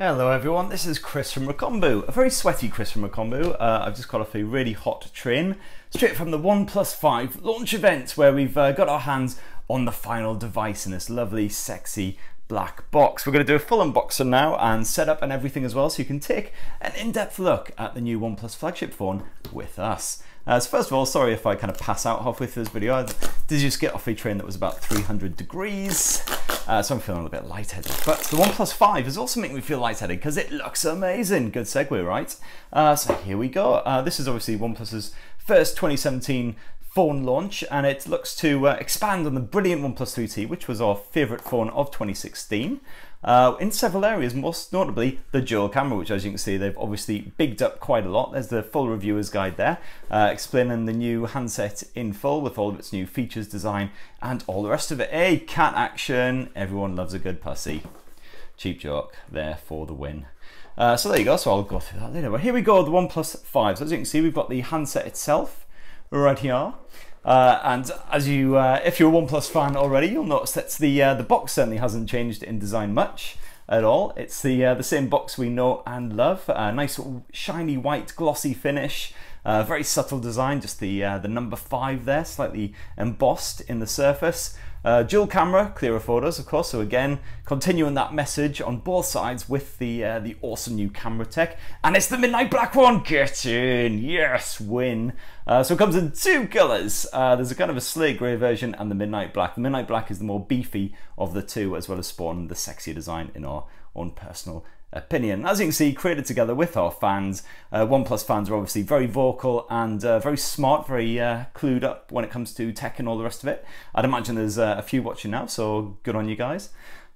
Hello everyone, this is Chris from Recombu, a very sweaty Chris from Recombu. I've just got off a really hot train, straight from the Oneplus 5 launch event where we've got our hands on the final device in this lovely, sexy black box. We're going to do a full unboxing now and setup and everything as well, so you can take an in-depth look at the new Oneplus flagship phone with us. So first of all, sorry if I kind of pass out halfway through this video. I did just get off a train that was about 300 degrees. So I'm feeling a bit lightheaded. But the Oneplus 5 is also making me feel lightheaded because it looks amazing. Good segue, right? So here we go. This is obviously Oneplus's first 2017 phone launch, and it looks to expand on the brilliant OnePlus 3T, which was our favourite phone of 2016. In several areas, most notably the dual camera, which as you can see they've obviously bigged up quite a lot. There's the full reviewer's guide there, explaining the new handset in full with all of its new features, design and all the rest of it. Hey, cat action, everyone loves a good pussy. Cheap joke there for the win. So there you go, so I'll go through that later. But here we go, the OnePlus 5. So as you can see, we've got the handset itself right here. And as you, if you're a OnePlus fan already, you'll notice that the box certainly hasn't changed in design much at all. It's the same box we know and love. Nice shiny white glossy finish, very subtle design. Just the number 5 there, slightly embossed in the surface. Dual camera, clearer photos, of course. So again, continuing that message on both sides with the awesome new camera tech. And it's the midnight black one. Get in, yes, win. So it comes in 2 colours. There's a kind of a slate grey version and the midnight black. The midnight black is the more beefy of the two, as well as sporting the sexier design in our own personal opinion. As you can see, created together with our fans. OnePlus fans are obviously very vocal and very smart, very clued up when it comes to tech and all the rest of it. I'd imagine there's a few watching now, so good on you guys.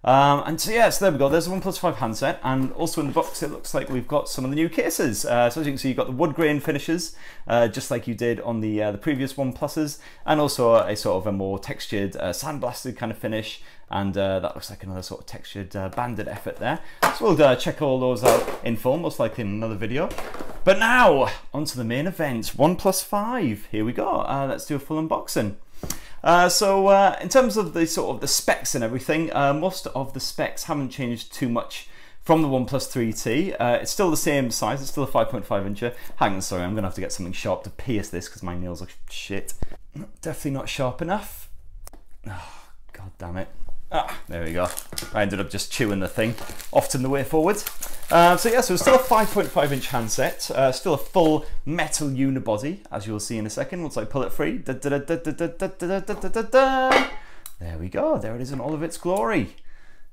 And so yeah, so there we go, there's the OnePlus 5 handset, and also in the box it looks like we've got some of the new cases. So as you can see, you've got the wood grain finishes, just like you did on the previous OnePluses, and also a sort of a more textured, sandblasted kind of finish, and that looks like another sort of textured banded effort there. So we'll check all those out in full, most likely in another video. But now, onto the main event, OnePlus 5, here we go. Let's do a full unboxing. So in terms of the sort of the specs and everything, most of the specs haven't changed too much from the OnePlus 3T. It's still the same size, it's still a 5.5 incher. Hang on, sorry, I'm gonna have to get something sharp to pierce this because my nails are shit. Definitely not sharp enough. Oh, god damn it. Ah, there we go. I ended up just chewing the thing. Often the way forward. So yeah, so it's still a 5.5 inch handset, still a full metal unibody, as you'll see in a second once I pull it free. There we go, there it is in all of its glory.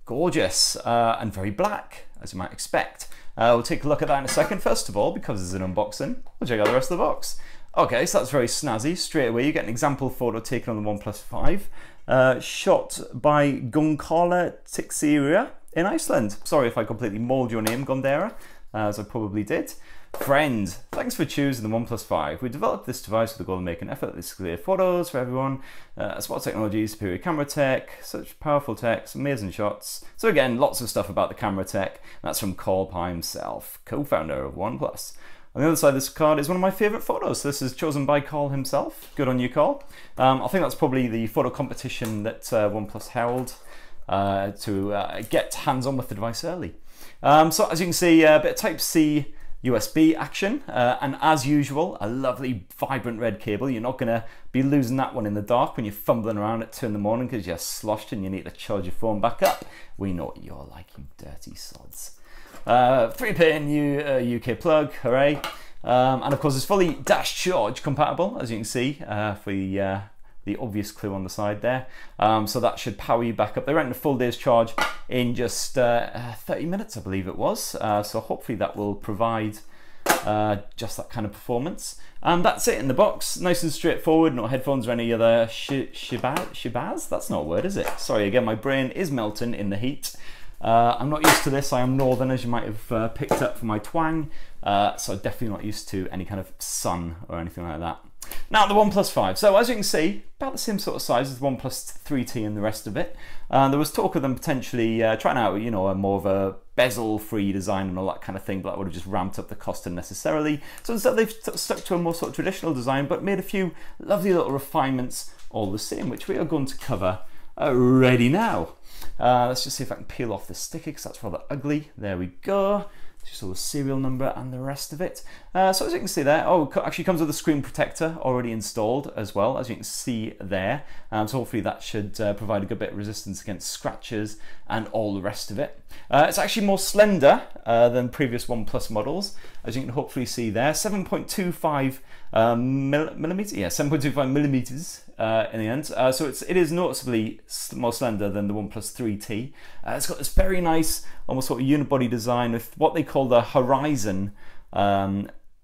Gorgeous, and very black, as you might expect. We'll take a look at that in a second. First of all, because it's an unboxing, we'll check out the rest of the box. Okay, so that's very snazzy. Straight away, you get an example photo taken on the OnePlus 5. Shot by Gunkala Tixeria in Iceland. Sorry if I completely mauled your name, Gondera, as I probably did. Friend, thanks for choosing the OnePlus 5. We developed this device with the goal of making effortlessly clear photos for everyone. Smart technology, superior camera tech, such powerful text, amazing shots. So again, lots of stuff about the camera tech. That's from Carl Pye himself, co-founder of OnePlus. On the other side of this card is one of my favourite photos. This is chosen by Carl himself. Good on you, Carl. I think that's probably the photo competition that OnePlus held to get hands-on with the device early. So as you can see, a bit of Type-C USB action, and as usual, a lovely vibrant red cable. You're not going to be losing that one in the dark when you're fumbling around at 2 in the morning because you're sloshed and you need to charge your phone back up. We know what you're like, you dirty sods. 3-pin UK plug, hooray. And of course it's fully dash charge compatible, as you can see, for the obvious clue on the side there. So that should power you back up. They ran a full day's charge in just 30 minutes, I believe it was. So hopefully that will provide just that kind of performance. And that's it in the box, nice and straightforward, no headphones or any other shibaz? That's not a word, is it? Sorry, again, my brain is melting in the heat. I'm not used to this. I am northern, as you might have picked up from my twang, so definitely not used to any kind of sun or anything like that. Now the OnePlus 5. So as you can see, about the same sort of size as the OnePlus 3T and the rest of it. There was talk of them potentially trying out, you know, a more of a bezel-free design and all that kind of thing, but that would have just ramped up the cost unnecessarily. So instead they've stuck to a more sort of traditional design, but made a few lovely little refinements all the same, which we are going to cover ready now. Let's just see if I can peel off the sticker because that's rather ugly. There we go. Just all the serial number and the rest of it. So as you can see there, oh, it actually comes with a screen protector already installed as well, as you can see there. So hopefully that should provide a good bit of resistance against scratches and all the rest of it. It's actually more slender than previous OnePlus models, as you can hopefully see there. 7.25 millimeters, yeah, 7.25 millimeters in the end. So it is noticeably more slender than the OnePlus 3T. It's got this very nice, almost sort of unibody design with what they call the horizon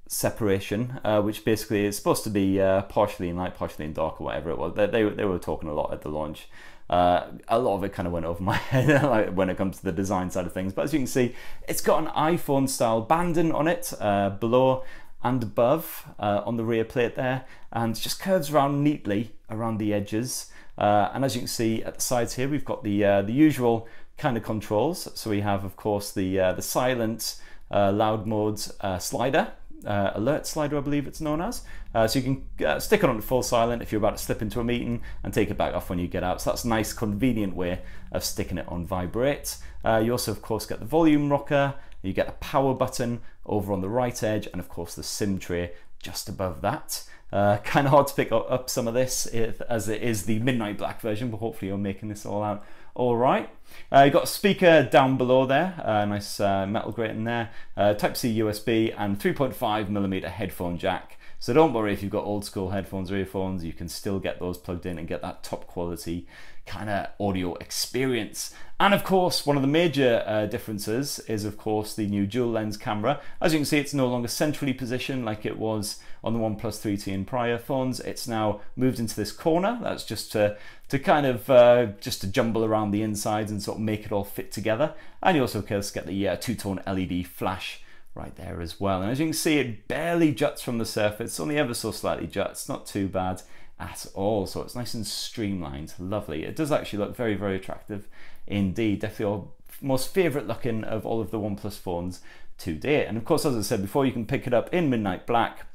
separation, which basically is supposed to be partially in light, partially in dark, or whatever it was. They were talking a lot at the launch. A lot of it kind of went over my head like, when it comes to the design side of things. But as you can see, it's got an iPhone style banding on it below and above on the rear plate there, and just curves around neatly around the edges. And as you can see at the sides here, we've got the usual kind of controls. So we have, of course, the silent loud modes slider, alert slider, I believe it's known as. So you can stick it on full silent if you're about to slip into a meeting and take it back off when you get out. So that's a nice, convenient way of sticking it on vibrate. You also, of course, get the volume rocker. You get a power button over on the right edge, and of course the SIM tray just above that. Kind of hard to pick up some of this as it is the midnight black version, but hopefully you're making this all out all right. You've got a speaker down below there, nice metal grating there, Type-C USB and 3.5mm headphone jack. So don't worry if you've got old school headphones or earphones, you can still get those plugged in and get that top quality kind of audio experience. And of course, one of the major differences is of course the new dual lens camera. As you can see, it's no longer centrally positioned like it was on the OnePlus 3T and prior phones. It's now moved into this corner. That's just to kind of just to jumble around the insides and sort of make it all fit together. And you also of course get the two-tone LED flash right there as well. And as you can see, it barely juts from the surface, only ever so slightly juts, not too bad at all. So it's nice and streamlined, lovely. It does actually look very, very attractive indeed. Definitely our most favorite looking of all of the OnePlus phones to date. And of course, as I said before, you can pick it up in midnight black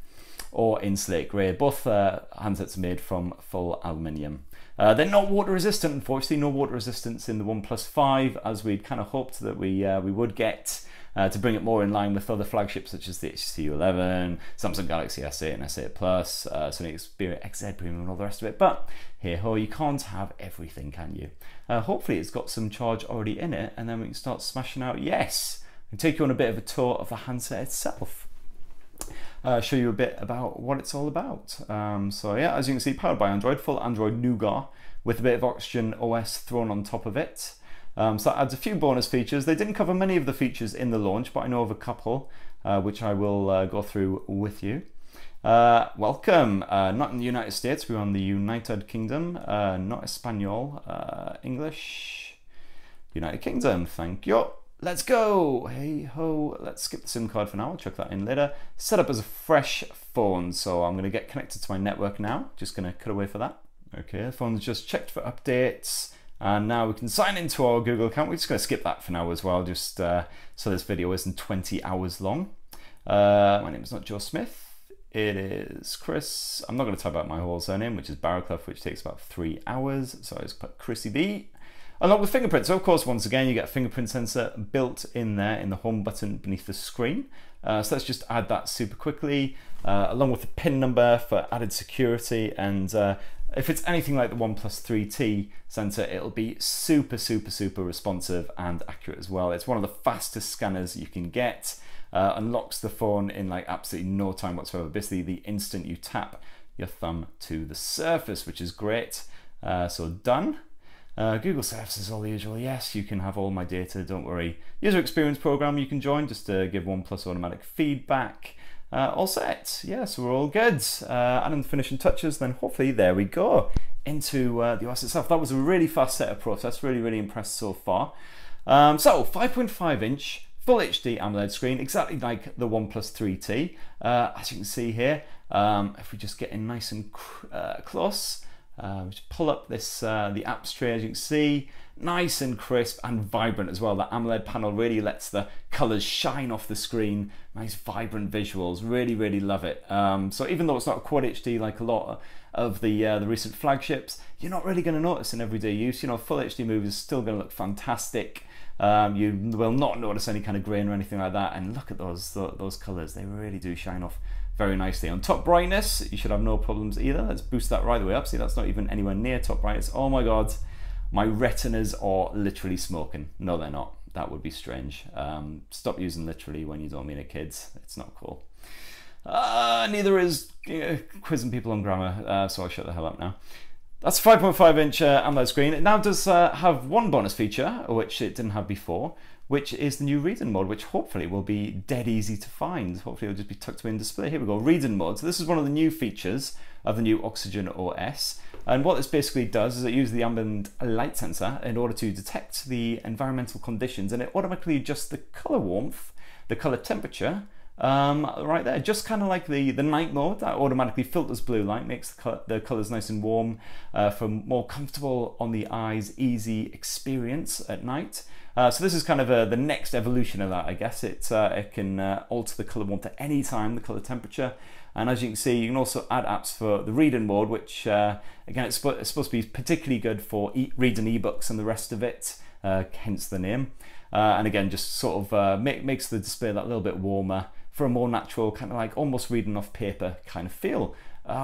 or in slate grey. Both handsets are made from full aluminium. They're not water resistant, unfortunately. No water resistance in the OnePlus 5, as we'd kind of hoped that we would get, to bring it more in line with other flagships such as the HTC U11, Samsung Galaxy S8 and S8 Plus, Sony Xperia XZ Premium and all the rest of it. But hey ho, you can't have everything, can you? Hopefully it's got some charge already in it, and then we can start smashing out. Yes, and take you on a bit of a tour of the handset itself. Show you a bit about what it's all about. So yeah, as you can see, powered by Android, full Android Nougat with a bit of Oxygen OS thrown on top of it. So that adds a few bonus features. They didn't cover many of the features in the launch, but I know of a couple, which I will go through with you. Welcome, not in the United States, we're on the United Kingdom, not Espanol, English, United Kingdom, thank you. Let's go, hey ho, let's skip the SIM card for now, I'll check that in later. Set up as a fresh phone, so I'm gonna get connected to my network now, just gonna cut away for that. Okay, the phone's just checked for updates. And now we can sign into our Google account. We're just going to skip that for now as well, just so this video isn't 20 hours long. My name is not Joe Smith. It is Chris. I'm not going to type out my whole surname, which is Barraclough, which takes about 3 hours. So I just put Chrissy B. Along with fingerprints. So of course, once again, you get a fingerprint sensor built in there in the home button beneath the screen. So let's just add that super quickly, along with the PIN number for added security. And if it's anything like the OnePlus 3T sensor, it'll be super, super, super responsive and accurate as well. It's one of the fastest scanners you can get. Unlocks the phone in like absolutely no time whatsoever. Basically, the instant you tap your thumb to the surface, which is great. So done. Google services, all the usual. Yes, you can have all my data, don't worry. User experience program you can join just to give OnePlus automatic feedback. All set, yeah, so we're all good. And the finishing touches, then hopefully there we go into the OS itself. That was a really fast setup process, really, really impressed so far. So 5.5 inch full HD AMOLED screen, exactly like the OnePlus 3T. As you can see here, if we just get in nice and close, Just pull up this the apps tray, as you can see, nice and crisp and vibrant as well. That AMOLED panel really lets the colors shine off the screen. Nice vibrant visuals, really love it. So even though it's not Quad HD like a lot of the recent flagships, you're not really going to notice in everyday use. You know, full HD movies is still going to look fantastic. You will not notice any kind of grain or anything like that. And look at those colors, they really do shine off very nicely. On top brightness, you should have no problems either. Let's boost that right the way up. See, that's not even anywhere near top brightness. Oh my god, my retinas are literally smoking. No, they're not. That would be strange. Stop using literally when you don't mean it, kids. It's not cool. Neither is quizzing people on grammar, so I'll shut the hell up now. That's a 5.5 inch AMOLED screen. It now does have one bonus feature, which it didn't have before, which is the new reading mode, which hopefully will be dead easy to find. Hopefully it'll just be tucked away in display. Here we go, reading mode. So this is one of the new features of the new Oxygen OS. And what this basically does is it uses the ambient light sensor in order to detect the environmental conditions, and it automatically adjusts the color warmth, the color temperature, right there, just kind of like the night mode that automatically filters blue light, makes the colors nice and warm for more comfortable on the eyes, easy experience at night. So this is kind of the next evolution of that, I guess. It can alter the color warmth at any time, the color temperature. And as you can see, you can also add apps for the reading mode, which again, it's supposed to be particularly good for reading ebooks and the rest of it, hence the name. And again, just sort of makes the display that little bit warmer for a more natural, kind of like almost reading off paper kind of feel,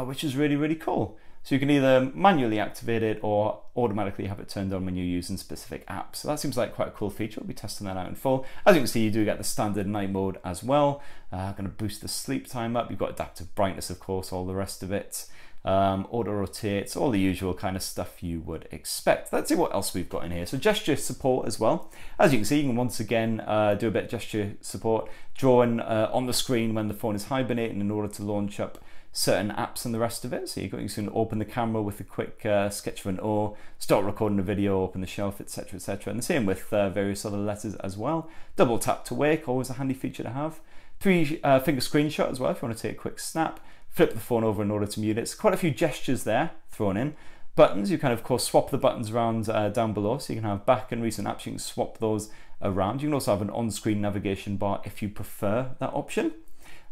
which is really cool. So you can either manually activate it or automatically have it turned on when you're using specific apps. So that seems like quite a cool feature. We'll be testing that out in full. As you can see, you do get the standard night mode as well. Going to boost the sleep time up. You've got adaptive brightness, of course, all the rest of it. Auto rotates, all the usual kind of stuff you would expect. Let's see what else we've got in here. So gesture support as well. As you can see, you can once again do a bit of gesture support, drawing on the screen when the phone is hibernating in order to launch up certain apps and the rest of it. So you can open the camera with a quick sketch of an O, start recording a video, open the shelf, etc, etc. And the same with various other letters as well. Double tap to wake, always a handy feature to have. 3-finger screenshot as well if you want to take a quick snap. Flip the phone over in order to mute it. So quite a few gestures there thrown in. Buttons, you can of course swap the buttons around down below, so you can have back and recent apps, you can swap those around. You can also have an on-screen navigation bar if you prefer that option.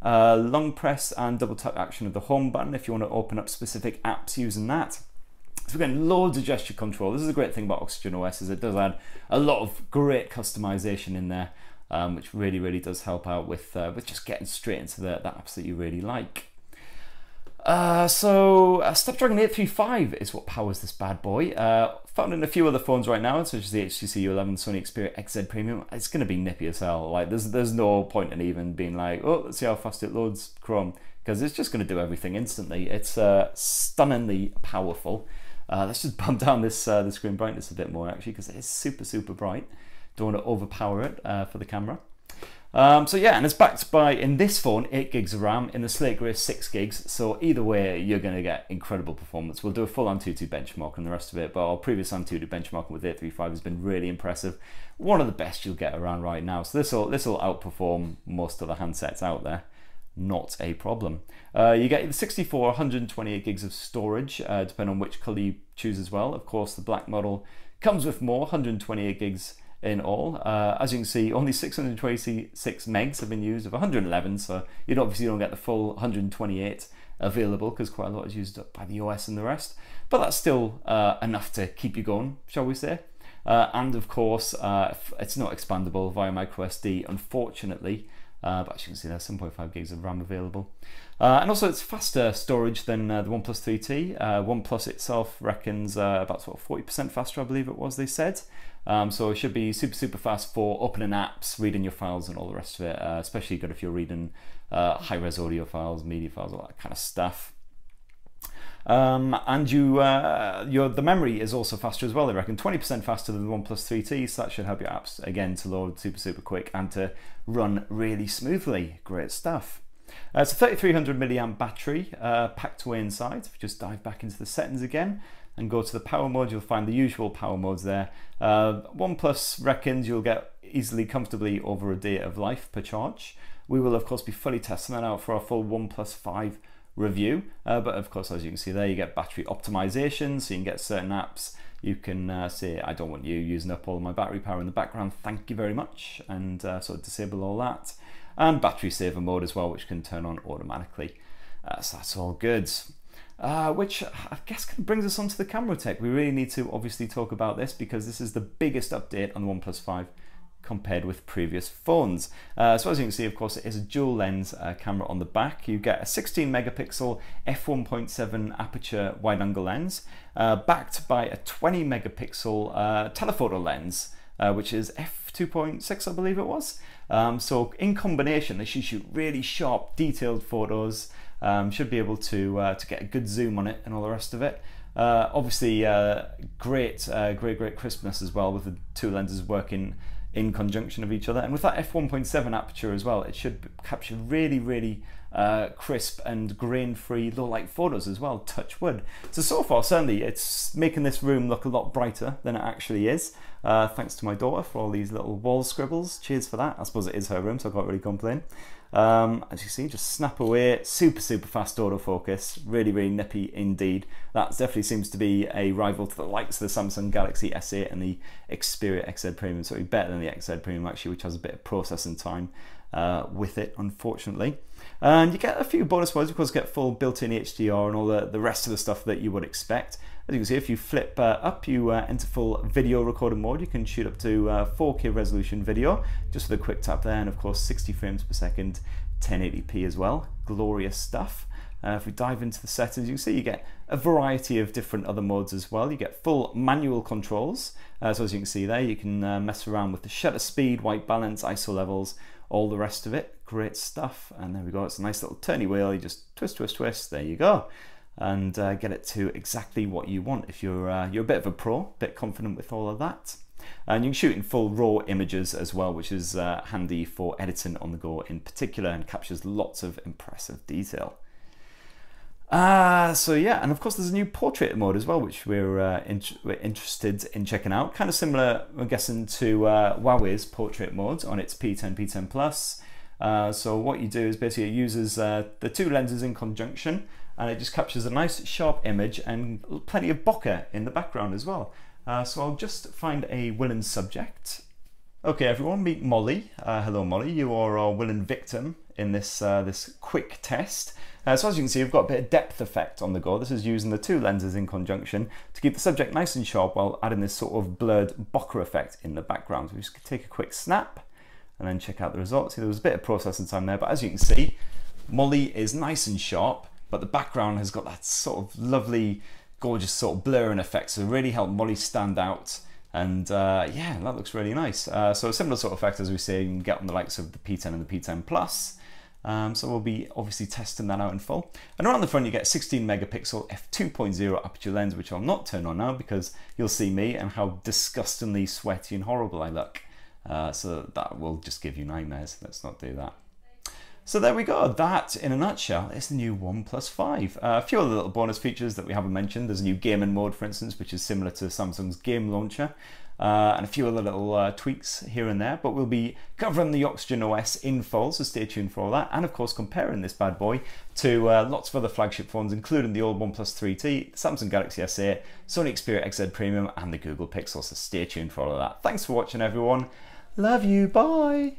Long press and double tap action of the home button if you want to open up specific apps using that. So again, loads of gesture control. This is a great thing about Oxygen OS, is it does add a lot of great customization in there, which really does help out with just getting straight into the apps that you really like. Snapdragon 835 is what powers this bad boy. Found in a few other phones right now, such as the HTC U11, Sony Xperia XZ Premium. It's going to be nippy as hell. Like there's no point in even being like, oh, let's see how fast it loads Chrome, because it's just going to do everything instantly. It's stunningly powerful. Let's just bump down this the screen brightness a bit more actually, because it is super bright. Don't want to overpower it for the camera. So yeah, and it's backed by, in this phone, 8 gigs of RAM, in the Slate Grey 6 gigs, so either way you're going to get incredible performance. We'll do a full Antutu benchmark and the rest of it, but our previous Antutu benchmarking with 835 has been really impressive. One of the best you'll get around right now, so this will outperform most of the handsets out there. Not a problem. You get either 64 or 128 gigs of storage, depending on which color you choose as well. Of course, the black model comes with more, 128 gigs in all. As you can see, only 626 megs have been used of 111, so you obviously don't get the full 128 available because quite a lot is used up by the OS and the rest, but that's still enough to keep you going, shall we say. And of course, it's not expandable via microSD, unfortunately, but as you can see, there's 7.5 gigs of RAM available. And also it's faster storage than the OnePlus 3T. OnePlus itself reckons about sort of 40% faster, I believe it was, they said. So it should be super fast for opening apps, reading your files and all the rest of it, especially good if you're reading high-res audio files, media files, all that kind of stuff. And the memory is also faster as well, they reckon 20% faster than the OnePlus 3T, so that should help your apps again to load super quick and to run really smoothly. Great stuff. It's a 3300 milliamp battery packed away inside. If you just dive back into the settings again and go to the power mode, you'll find the usual power modes there. OnePlus reckons you'll get easily, comfortably over a day of life per charge. We will of course be fully testing that out for our full OnePlus 5 review, but of course, as you can see there, you get battery optimization, so you can get certain apps. You can say, I don't want you using up all of my battery power in the background, thank you very much, and sort of disable all that. And battery saver mode as well, which can turn on automatically. So that's all good. Which I guess kind of brings us on to the camera tech. We really need to obviously talk about this because this is the biggest update on the OnePlus 5 compared with previous phones. So as you can see, of course, it is a dual lens camera on the back. You get a 16 megapixel f1.7 aperture wide angle lens, backed by a 20 megapixel telephoto lens, which is f2.6, I believe it was. So in combination, they should shoot really sharp, detailed photos. Should be able to get a good zoom on it and all the rest of it. Obviously, great crispness as well with the two lenses working in conjunction of each other, and with that f1.7 aperture as well, it should capture really crisp and grain-free low-light photos as well, touch wood. So far certainly it's making this room look a lot brighter than it actually is, thanks to my daughter for all these little wall scribbles. Cheers for that. I suppose it is her room, so I can't really complain. As you see, just snap away, super fast autofocus, really nippy indeed. That definitely seems to be a rival to the likes of the Samsung Galaxy S8 and the Xperia XZ Premium, so better than the XZ Premium actually, which has a bit of processing time with it, unfortunately. And you get a few bonus modes, of course, get full built-in HDR and all the rest of the stuff that you would expect. As you can see, if you flip up, you enter full video recording mode. You can shoot up to 4K resolution video, just with a quick tap there, and of course 60 frames per second, 1080p as well. Glorious stuff. If we dive into the settings, you can see you get a variety of different other modes as well. You get full manual controls. So as you can see there, you can mess around with the shutter speed, white balance, ISO levels, all the rest of it. Great stuff. And there we go. It's a nice little turny wheel. You just twist. There you go. And get it to exactly what you want if you're a bit of a pro, a bit confident with all of that. And you can shoot in full RAW images as well, which is handy for editing on the go in particular, and captures lots of impressive detail. So yeah, and of course there's a new portrait mode as well, which we're interested in checking out. Kind of similar, I'm guessing, to Huawei's portrait mode on its P10, P10 Plus. So what you do is basically it uses the two lenses in conjunction, and it just captures a nice sharp image and plenty of bokeh in the background as well. So I'll just find a willing subject. Okay everyone, meet Molly. Hello Molly, you are our willing victim in this this quick test. So as you can see, we've got a bit of depth effect on the go. This is using the two lenses in conjunction to keep the subject nice and sharp while adding this sort of blurred bokeh effect in the background. So we just take a quick snap and then check out the results. See, there was a bit of processing time there, but as you can see, Molly is nice and sharp, but the background has got that sort of lovely, gorgeous sort of blurring effect. So it really helped Molly stand out. And yeah, that looks really nice. So a similar sort of effect as we say you can get on the likes of the P10 and the P10 Plus. So we'll be obviously testing that out in full. And around the front you get 16 megapixel f2.0 aperture lens, which I'll not turn on now because you'll see me and how disgustingly sweaty and horrible I look. So that will just give you nightmares. Let's not do that. So there we go. That, in a nutshell, is the new OnePlus 5. A few other little bonus features that we haven't mentioned. There's a new gaming mode, for instance, which is similar to Samsung's game launcher. And a few other little tweaks here and there. But we'll be covering the Oxygen OS in full, so stay tuned for all that. And of course, comparing this bad boy to lots of other flagship phones, including the old OnePlus 3T, Samsung Galaxy S8, Sony Xperia XZ Premium, and the Google Pixel. So stay tuned for all of that. Thanks for watching, everyone. Love you. Bye.